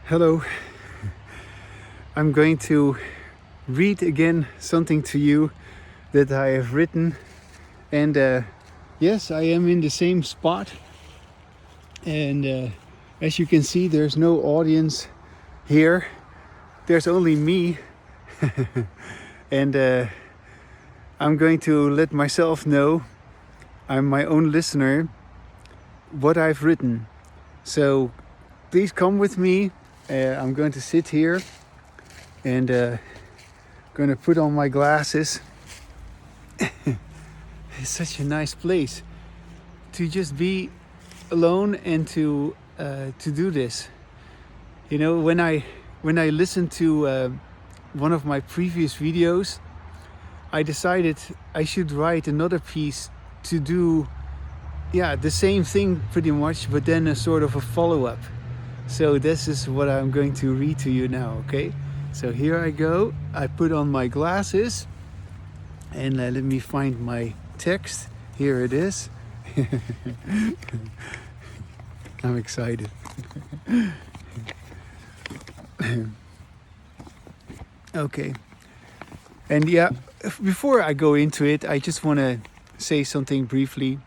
Hello. I'm going to read again something to you that I have written. And yes, I am in the same spot. And as you can see, there's no audience here. There's only me. And I'm going to let myself know, I'm my own listener, what I've written. So please come with me. I'm going to sit here and going to put on my glasses. It's such a nice place to just be alone and to do this. You know, when I listened to one of my previous videos, I decided I should write another piece to do, the same thing pretty much, but then a sort of a follow-up. So this is what I'm going to read to you now, okay? So here I go. I put on my glasses and let me find my text. Here it is. I'm excited. Okay. And before I go into it, I just want to say something briefly.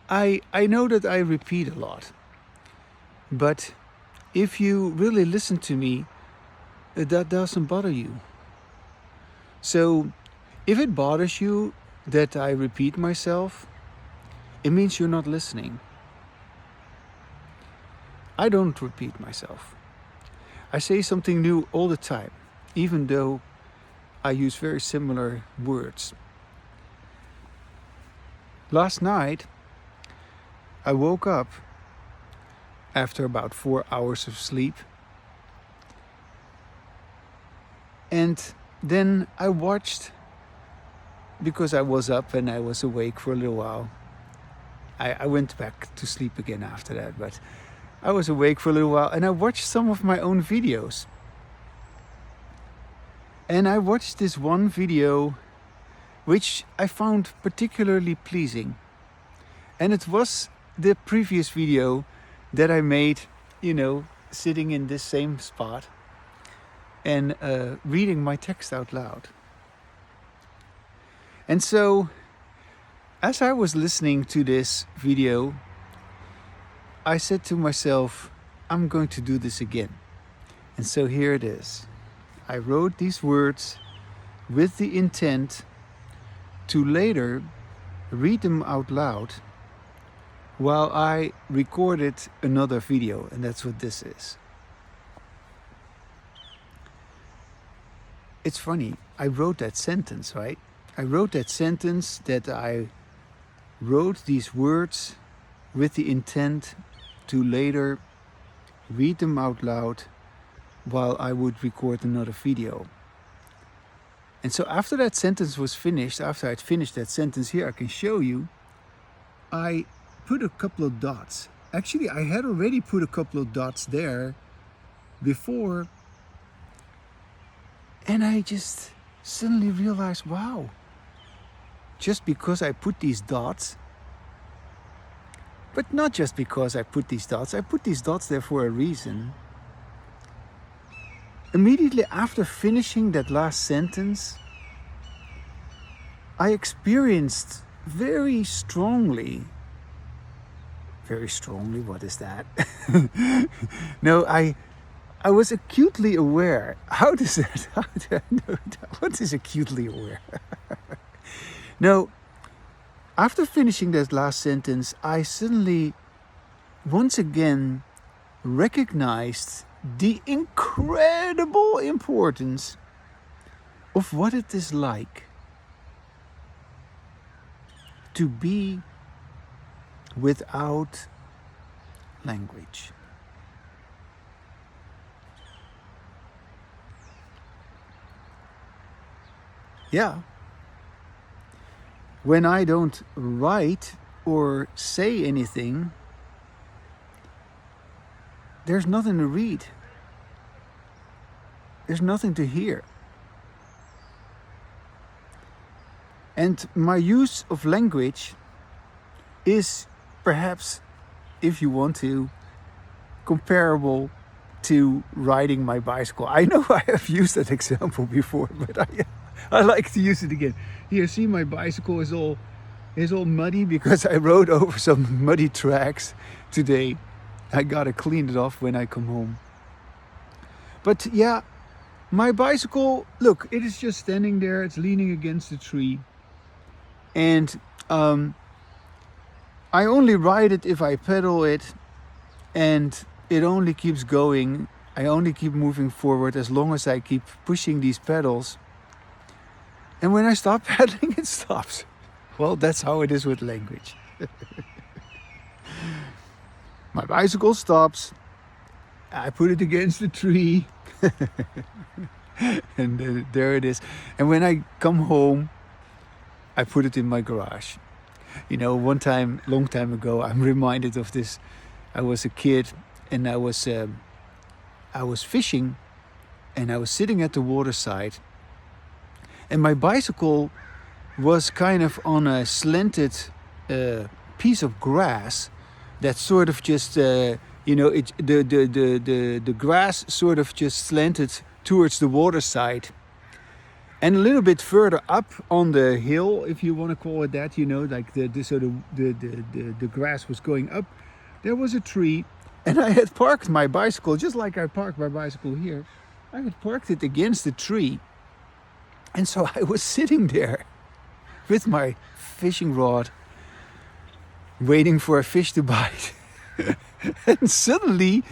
I know that I repeat a lot, but if you really listen to me, that doesn't bother you. So if it bothers you that I repeat myself, it means you're not listening. I don't repeat myself. I say something new all the time, even though I use very similar words. Last night, I woke up after about 4 hours of sleep. And then I watched, because I was up and I was awake for a little while. I went back to sleep again after that, but I was awake for a little while and I watched some of my own videos. And I watched this one video which I found particularly pleasing. And it was the previous video that I made, sitting in this same spot and reading my text out loud. And so, as I was listening to this video, I said to myself, I'm going to do this again. And so here it is. I wrote these words with the intent to later read them out loud while I recorded another video, and that's what this is. It's funny, I wrote that sentence, right? I wrote that sentence that I wrote these words with the intent to later read them out loud while I would record another video. And so after that sentence was finished, after I'd finished that sentence, here I can show you, I put a couple of dots. Actually, I had already put a couple of dots there before, and I just suddenly realized, wow, just because I put these dots, but not just because I put these dots there for a reason. Immediately after finishing that last sentence, I experienced very strongly, what is that? No, I was acutely aware. How do I know that? What is acutely aware? No, after finishing that last sentence, I suddenly, once again, recognized the incredible importance of what it is like to be without language. Yeah. When I don't write or say anything, there's nothing to read. There's nothing to hear. And my use of language is perhaps, if you want to, comparable to riding my bicycle. I know I have used that example before, but I like to use it again. Here, see, my bicycle is all muddy because I rode over some muddy tracks today. I gotta clean it off when I come home. But yeah, my bicycle, look, it is just standing there. It's leaning against the tree. And I only ride it if I pedal it, and it only keeps going. I only keep moving forward as long as I keep pushing these pedals. And when I stop pedaling, it stops. Well, that's how it is with language. My bicycle stops. I put it against the tree. And there it is. And when I come home, I put it in my garage. You know, one time, long time ago, I'm reminded of this. I was a kid and I was fishing, and I was sitting at the waterside, and my bicycle was kind of on a slanted piece of grass that sort of just the grass sort of just slanted towards the waterside. And a little bit further up on the hill, if you want to call it that, you know, like the grass was going up, there was a tree, and I had parked my bicycle just like I parked my bicycle here. I had parked it against the tree, and so I was sitting there with my fishing rod, waiting for a fish to bite. And suddenly,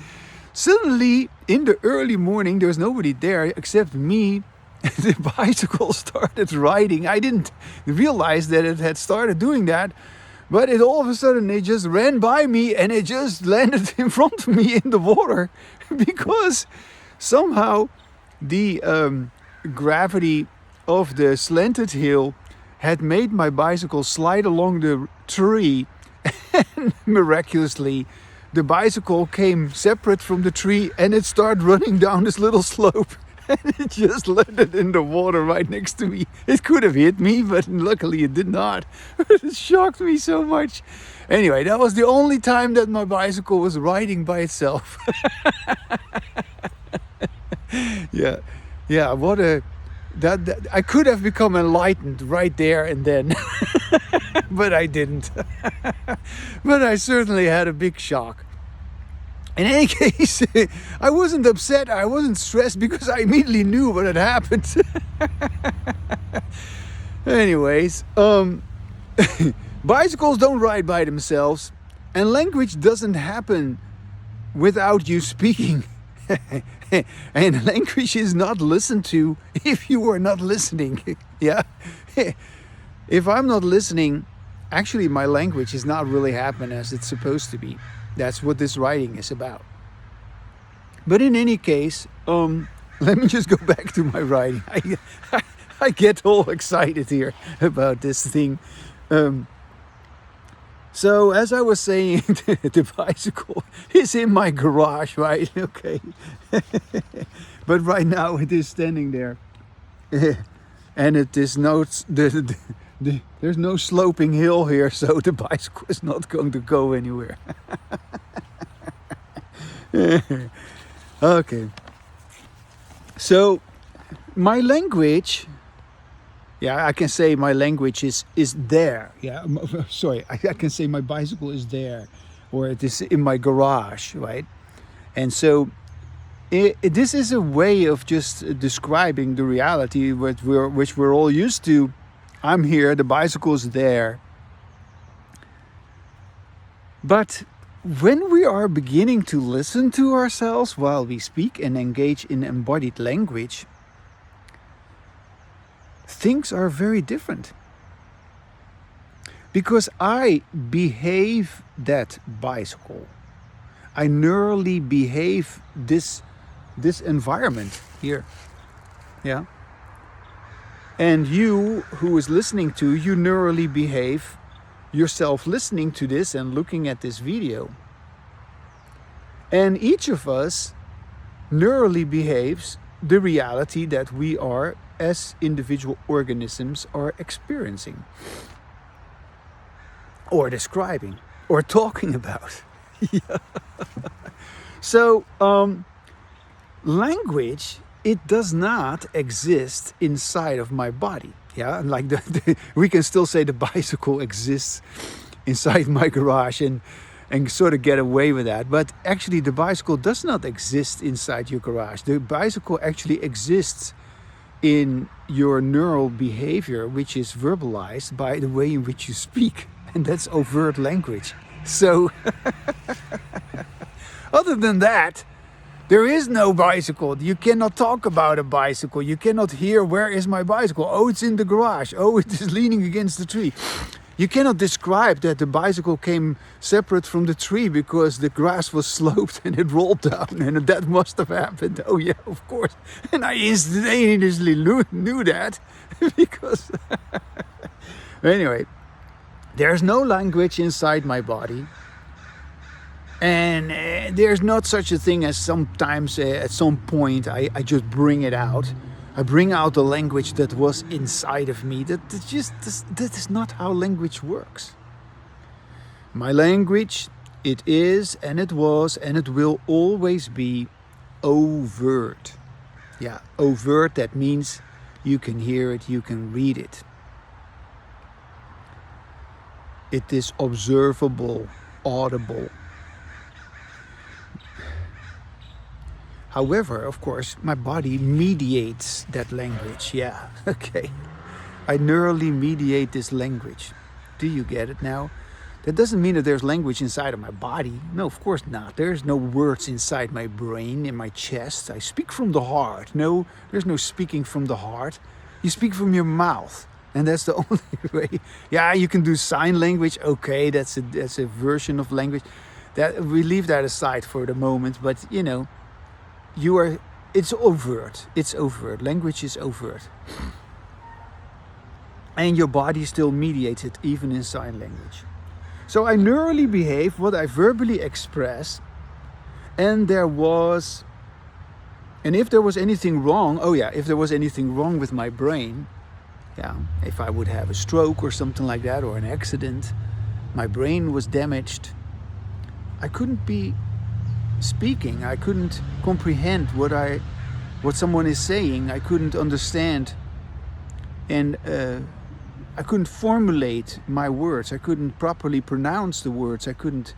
in the early morning, there was nobody there except me. The bicycle started riding. I didn't realize that it had started doing that, but all of a sudden it just ran by me and it just landed in front of me in the water, because somehow the gravity of the slanted hill had made my bicycle slide along the tree, and miraculously the bicycle came separate from the tree and it started running down this little slope. And it just landed in the water right next to me. It could have hit me, but luckily it did not. It shocked me so much. Anyway, that was the only time that my bicycle was riding by itself. Yeah. What a that I could have become enlightened right there and then, but I didn't. But I certainly had a big shock. In any case, I wasn't upset, I wasn't stressed, because I immediately knew what had happened. Anyways, bicycles don't ride by themselves, and language doesn't happen without you speaking. And language is not listened to if you are not listening. Yeah. If I'm not listening, actually my language is not really happening as it's supposed to be. That's what this writing is about. But in any case, let me just go back to my writing. I get all excited here about this thing. So as I was saying, the bicycle is in my garage, right? Okay. But right now it is standing there. And it is there's no sloping hill here, so the bicycle is not going to go anywhere. Okay. So my language, I can say my language is there. Yeah, sorry, I can say my bicycle is there, or it is in my garage, right? And so this is a way of just describing the reality which we're all used to. I'm here, the bicycle is there. But when we are beginning to listen to ourselves while we speak and engage in embodied language, things are very different. Because I behave that bicycle. I neurally behave this environment here. Yeah. And you who is listening to, you neurally behave yourself listening to this and looking at this video. And each of us neurally behaves the reality that we are as individual organisms are experiencing or describing or talking about. Yeah. So, language, it does not exist inside of my body. Yeah, like we can still say the bicycle exists inside my garage and sort of get away with that. But actually, the bicycle does not exist inside your garage. The bicycle actually exists in your neural behavior, which is verbalized by the way in which you speak, and that's overt language. So, other than that, there is no bicycle. You cannot talk about a bicycle. You cannot hear, where is my bicycle? Oh, it's in the garage. Oh, it is leaning against the tree. You cannot describe that the bicycle came separate from the tree because the grass was sloped and it rolled down, and that must have happened. Oh yeah, of course. And I instantaneously knew that because... Anyway, there's no language inside my body. And there's not such a thing as sometimes at some point I just bring it out. I bring out the language that was inside of me. That is not how language works. My language, it is and it was and it will always be overt. Yeah, overt, that means you can hear it, you can read it. It is observable, audible. However, of course, my body mediates that language. Yeah, okay. I neurally mediate this language. Do you get it now? That doesn't mean that there's language inside of my body. No, of course not. There's no words inside my brain, in my chest. I speak from the heart. No, there's no speaking from the heart. You speak from your mouth. And that's the only way. Yeah, you can do sign language. Okay, that's a version of language. That we leave that aside for the moment, but you know, it's overt. It's overt. Language is overt. And your body still mediates it, even in sign language. So I neurally behave what I verbally express. And if there was anything wrong, if there was anything wrong with my brain, if I would have a stroke or something like that, or an accident, my brain was damaged, I couldn't be speaking. I couldn't comprehend what someone is saying. I couldn't understand, and I couldn't formulate my words. I couldn't properly pronounce the words. I couldn't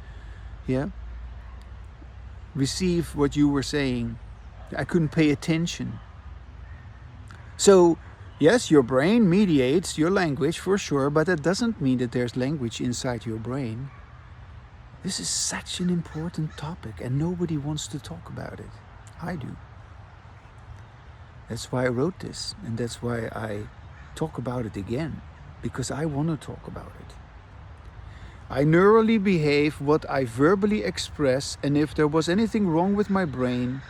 receive what you were saying. I couldn't pay attention. So yes, your brain mediates your language for sure, but that doesn't mean that there's language inside your brain. This is such an important topic and nobody wants to talk about it. I do. That's why I wrote this, and that's why I talk about it again, because I want to talk about it. I neurally behave what I verbally express, and if there was anything wrong with my brain,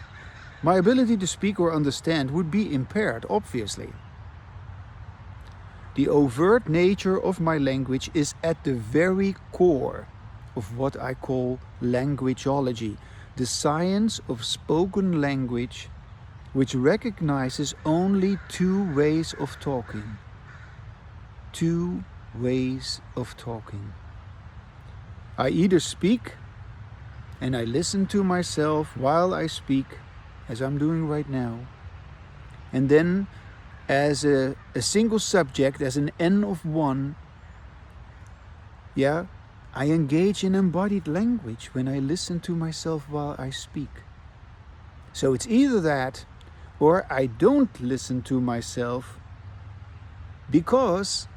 my ability to speak or understand would be impaired, obviously. The overt nature of my language is at the very core of what I call languageology, the science of spoken language, which recognizes only two ways of talking. Two ways of talking. I either speak and I listen to myself while I speak, as I'm doing right now, and then as a single subject, as an N of one, I engage in embodied language when I listen to myself while I speak. So it's either that, or I don't listen to myself because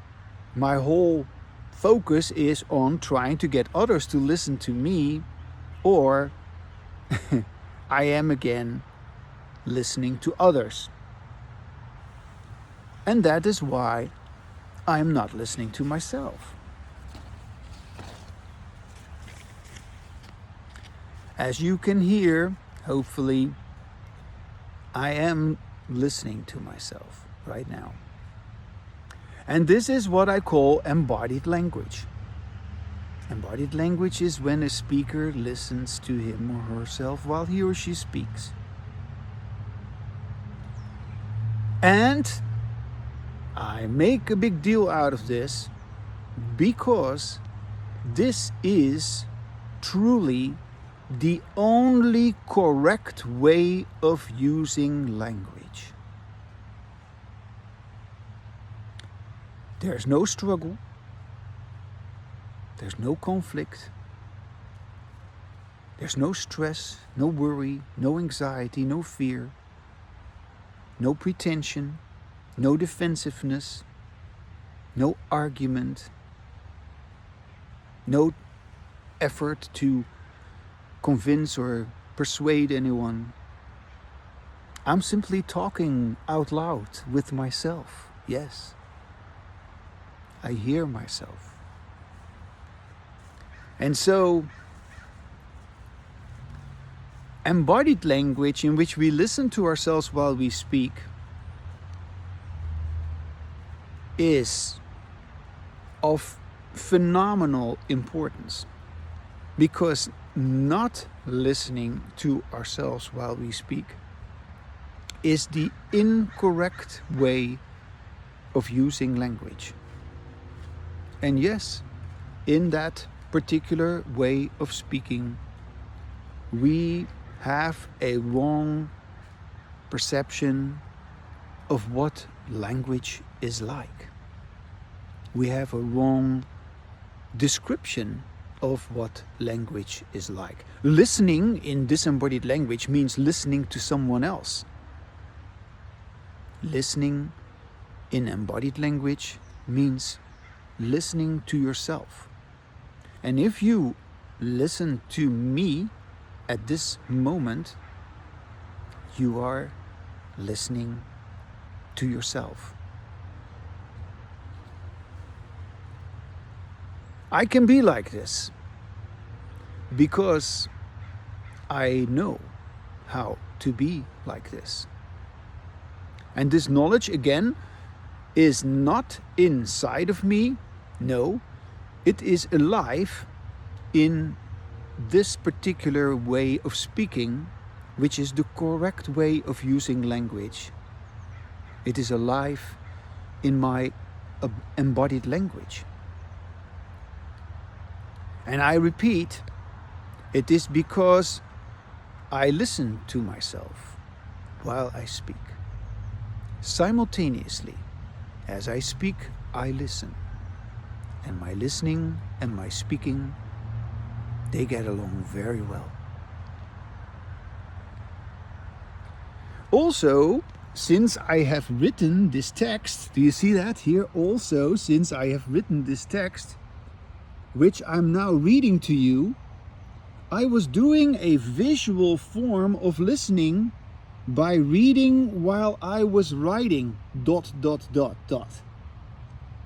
my whole focus is on trying to get others to listen to me, or I am again listening to others. And that is why I'm not listening to myself. As you can hear, hopefully, I am listening to myself right now. And this is what I call embodied language. Embodied language is when a speaker listens to him or herself while he or she speaks. And I make a big deal out of this because this is truly the only correct way of using language. There's no struggle, there's no conflict, there's no stress, no worry, no anxiety, no fear, no pretension, no defensiveness, no argument, no effort to convince or persuade anyone. I'm simply talking out loud with myself. Yes, I hear myself. And so, embodied language, in which we listen to ourselves while we speak, is of phenomenal importance, because not listening to ourselves while we speak is the incorrect way of using language. And yes, in that particular way of speaking, we have a wrong perception of what language is like. We have a wrong description of what language is like. Listening in disembodied language means listening to someone else. Listening in embodied language means listening to yourself. And if you listen to me at this moment, you are listening to yourself. I can be like this because I know how to be like this. And this knowledge, again, is not inside of me. No, it is alive in this particular way of speaking, which is the correct way of using language. It is alive in my embodied language. And I repeat, it is because I listen to myself while I speak. Simultaneously, as I speak, I listen. And my listening and my speaking, they get along very well. Also, since I have written this text, do you see that here? Also, since I have written this text, which I'm now reading to you, I was doing a visual form of listening by reading while I was writing ...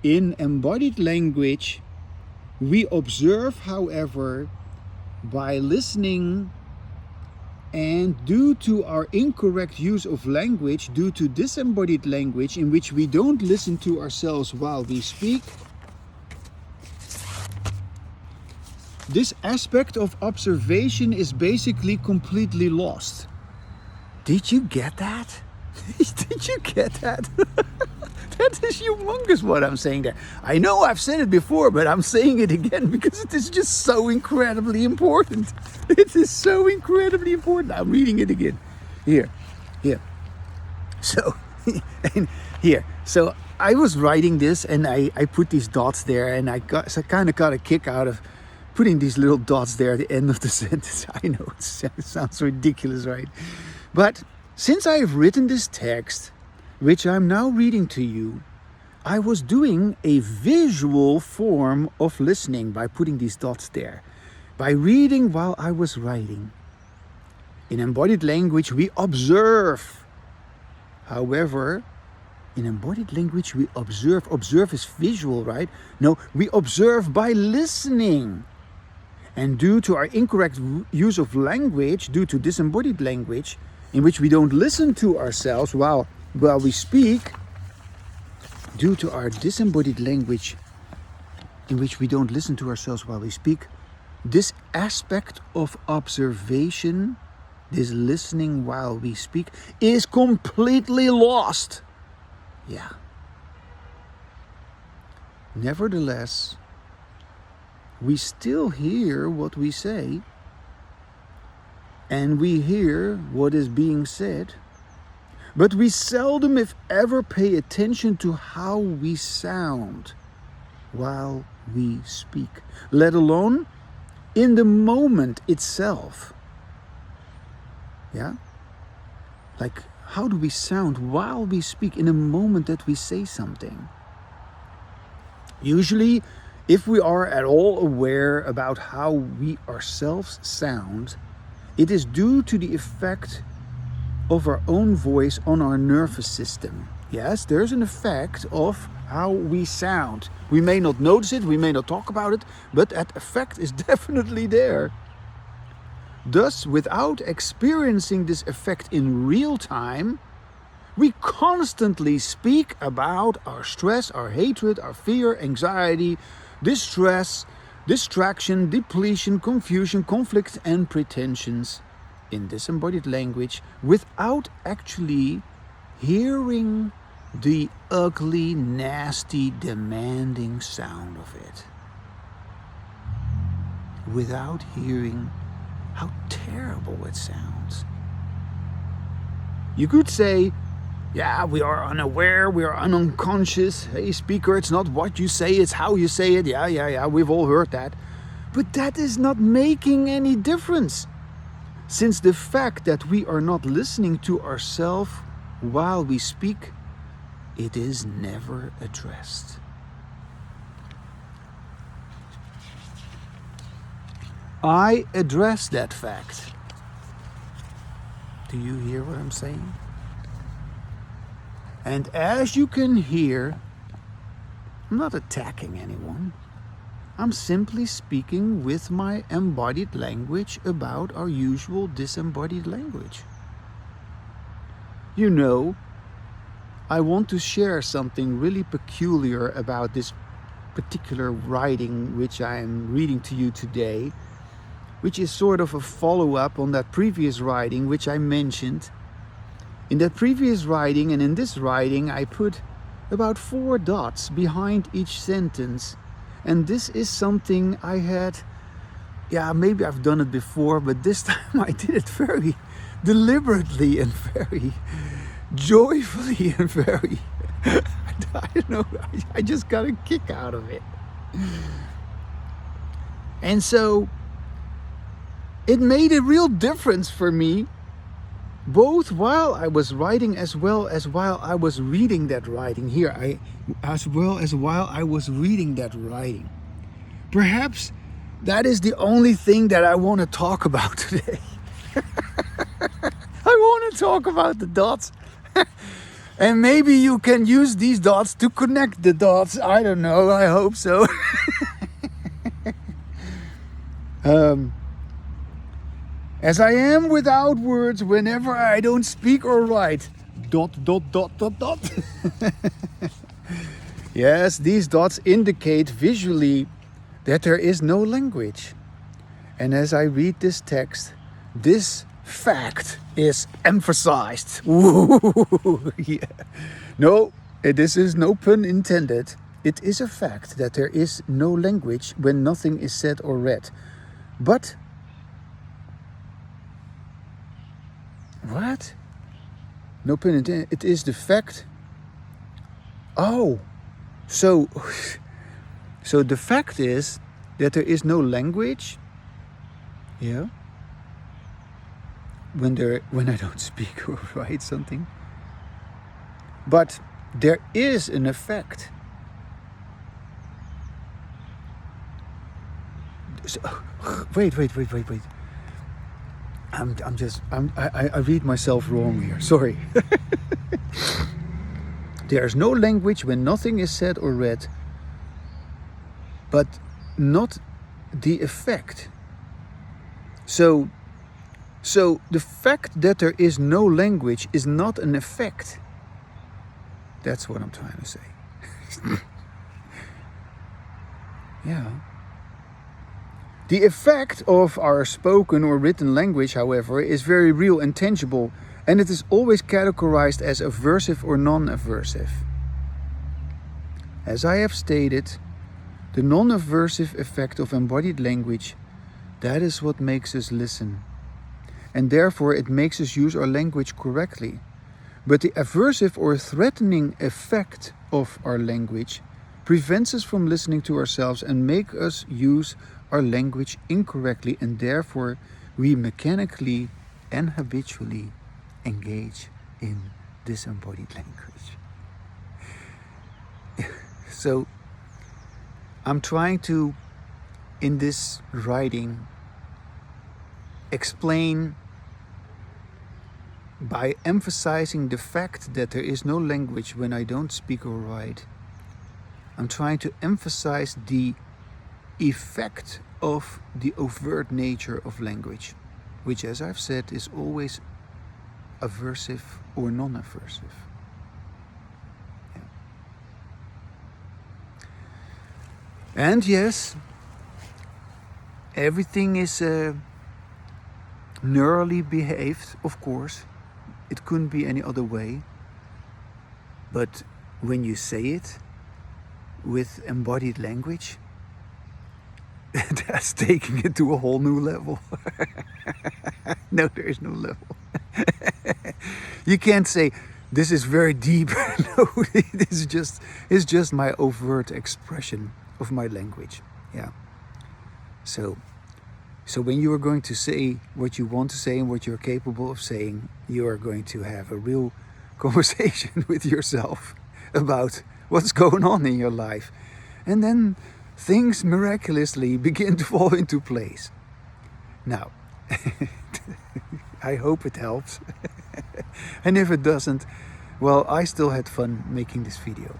In embodied language, we observe, however, by listening, and due to our incorrect use of language, due to disembodied language in which we don't listen to ourselves while we speak, this aspect of observation is basically completely lost. Did you get that? Did you get that? That is humongous what I'm saying there. I know I've said it before, but I'm saying it again because it is just so incredibly important. It is so incredibly important. I'm reading it again. Here. So, and here. So I was writing this and I put these dots there, and I kind of got a kick out of putting these little dots there at the end of the sentence. I know it sounds ridiculous, right? But since I have written this text, which I'm now reading to you, I was doing a visual form of listening by putting these dots there, by reading while I was writing. In embodied language, we observe. However, in embodied language, we observe. Observe is visual, right? No, we observe by listening. And due to our incorrect use of language, due to disembodied language, in which we don't listen to ourselves while we speak, due to our disembodied language, in which we don't listen to ourselves while we speak, this aspect of observation, this listening while we speak, is completely lost. Yeah. Nevertheless, we still hear what we say, and we hear what is being said, but we seldom, if ever, pay attention to how we sound while we speak, let alone in the moment itself. Yeah? Like, how do we sound while we speak in the moment that we say something? Usually, if we are at all aware about how we ourselves sound, it is due to the effect of our own voice on our nervous system. Yes, there's an effect of how we sound. We may not notice it, we may not talk about it, but that effect is definitely there. Thus, without experiencing this effect in real time, we constantly speak about our stress, our hatred, our fear, anxiety, distress, distraction, depletion, confusion, conflict, and pretensions in disembodied language without actually hearing the ugly, nasty, demanding sound of it. Without hearing how terrible it sounds. You could say, yeah, we are unaware, we are unconscious. Hey, speaker, it's not what you say, it's how you say it. Yeah, we've all heard that. But that is not making any difference. Since the fact that we are not listening to ourselves while we speak, it is never addressed. I address that fact. Do you hear what I'm saying? And as you can hear, I'm not attacking anyone. I'm simply speaking with my embodied language about our usual disembodied language. You know, I want to share something really peculiar about this particular writing which I am reading to you today, which is sort of a follow-up on that previous writing which I mentioned. In that previous writing and in this writing, I put about 4 dots behind each sentence. And this is something I had, maybe I've done it before, but this time I did it very deliberately and very joyfully and very, I don't know, I just got a kick out of it. And so it made a real difference for me, both while I was writing as well as while I was reading that writing here, as well as while I was reading that writing. Perhaps that is the only thing that I want to talk about today. I want to talk about the dots. And maybe you can use these dots to connect the dots. I don't know, I hope so. As I am without words whenever I don't speak or write. ... Yes, these dots indicate visually that there is no language. And as I read this text, this fact is emphasized. Yeah. No, this is no pun intended. It is a fact that there is no language when nothing is said or read. But what? No pun intended. It is the fact. Oh, so the fact is that there is no language. Yeah. When I don't speak or write something. But there is an effect. So, wait. I read myself wrong here. Sorry. There's no language when nothing is said or read, but not the effect. So the fact that there is no language is not an effect. That's what I'm trying to say. Yeah. The effect of our spoken or written language, however, is very real and tangible, and it is always categorized as aversive or non-aversive. As I have stated, the non-aversive effect of embodied language, that is what makes us listen. and therefore it makes us use our language correctly. But the aversive or threatening effect of our language prevents us from listening to ourselves and make us use our language incorrectly, and therefore we mechanically and habitually engage in disembodied language. So I'm trying to, in this writing, explain by emphasizing the fact that there is no language when I don't speak or write. I'm trying to emphasize the effect of the overt nature of language, which, as I've said, is always aversive or non-aversive. Yeah. And yes, everything is neurally behaved, of course. It couldn't be any other way. But when you say it with embodied language, that's taking it to a whole new level. No, there is no level. You can't say, this is very deep. No, it's just my overt expression of my language. Yeah. So when you are going to say what you want to say and what you're capable of saying, you are going to have a real conversation with yourself about what's going on in your life. And then things miraculously begin to fall into place. Now, I hope it helps. And if it doesn't, well, I still had fun making this video.